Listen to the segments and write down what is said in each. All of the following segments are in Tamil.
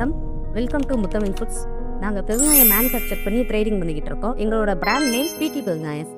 வணக்கம், வெல்கம் டு முத்தம் இன்ஃபுட்ஸ். நாங்கள் பெருங்காயம் மேனுஃபேக்சர் பண்ணி ட்ரேடிங் பண்ணிக்கிட்டு இருக்கோம். எங்களோட பிராண்ட் நேம் பிடி பெருங்காயம்.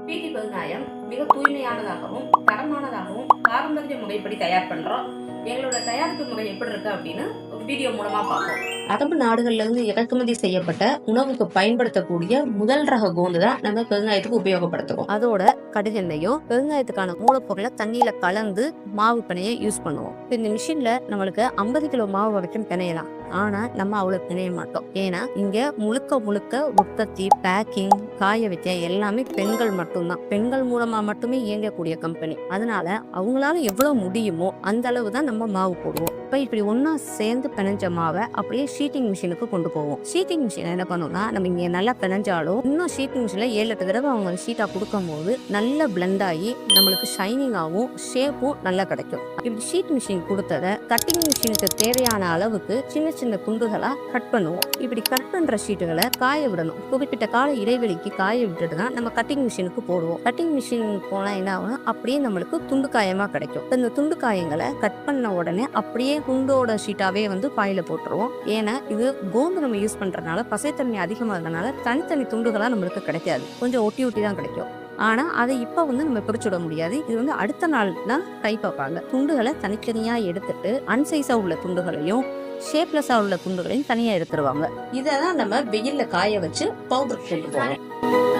பிடி பெருங்காயம் மிக தூய்மையானதாகவும் தரமானதாகவும் பாரம்பரிய முறைப்படி தயார் பண்ணுறோம். எங்களோட தயாரிப்பு முறை எப்படி இருக்கு அப்படின்னு வீடியோ மூலமா பார்ப்போம். அரபு நாடுகள்ல இருந்து இறக்குமதி செய்யப்பட்ட உணவுக்கு பயன்படுத்தக்கூடிய முதல் ரக கோந்து தான் நம்ம பெருங்காயத்துக்கு உபயோகப்படுத்துவோம். அதோட கடுகெண்ணையும் பெருங்காயத்துக்கான மூலப்பொருளை தண்ணியில கலந்து மாவு பிணைய யூஸ் பண்ணுவோம். இந்த மிஷின்ல நம்மளுக்கு 50 கிலோ மாவு வரைக்கும் பிணையலாம். ஆனா நம்ம அவ்வளவு பிணைய மாட்டோம். ஏன்னா இங்க முழுக்க உற்பத்தி, பேக்கிங், காய வைக்க எல்லாமே பெண்கள் மட்டும்தான். பெண்கள் மூலமா மட்டுமே இயங்கக்கூடிய கம்பெனி. அதனால அவங்களால எவ்வளவு முடியுமோ அந்த அளவு தான் நம்ம மாவு போடுவோம். இப்ப இப்படி ஒன்னா சேர்ந்து பிணைஞ்ச மாவை அப்படியே ஷீட்டிங் மிஷினுக்கு கொண்டு போவோம். ஷீட்டிங் மிஷின் என்ன பண்ணும்னா, நம்ம இங்க நல்லா பிணைஞ்சாலும் இன்னும் ஷீட்டிங் மிஷின்ல 7-8 தடவை அவங்க ஷீட்டா கொடுக்கும் போது நல்லா பிளெண்ட் ஆகி நம்மளுக்கு ஷைனிங்காகவும் ஷேப்பும் நல்லா கிடைக்கும். இப்படி ஷீட் மிஷின் கொடுத்ததை கட்டிங் மிஷினுக்கு தேவையான அளவுக்கு சின்ன சின்ன துண்டுகளா கட் பண்ணுவோம். இப்படி கட் பண்ற ஷீட்டுகளை காய விடணும். குறிப்பிட்ட கால இடைவெளிக்கு காய விட்டுட்டு தான் நம்ம கட்டிங் மிஷினுக்கு போடுவோம். கட்டிங் மிஷின் போனா என்ன ஆகும், அப்படியே நம்மளுக்கு துண்டு காயமா கிடைக்கும். இந்த துண்டு காயங்களை கட் பண்ண உடனே அப்படியே துண்டோட ஷீட்டாவே பாயில போட்டுருவோம். ஏன்னா இது கோந்து நம்ம யூஸ் பண்றதுனால பசைத்தன்மை அதிகமா இருந்தனால தனித்தனி துண்டுகளா நம்மளுக்கு கிடைக்காது. கொஞ்சம் ஒட்டி தான் கிடைக்கும். ஆனா அதை இப்ப நம்ம பிரிச்சுட முடியாது. இது அடுத்த நாள் தான் கை பார்ப்பாங்க. துண்டுகளை தனித்தனியா எடுத்துட்டு அன்சைஸா உள்ள துண்டுகளையும் ஷேப்லெஸ்ஸா உள்ள துண்டுகளையும் தனியா எடுத்துருவாங்க. இதை தான் நம்ம வெயில்ல காய வச்சு பவுடர் போட்டு போவோம்.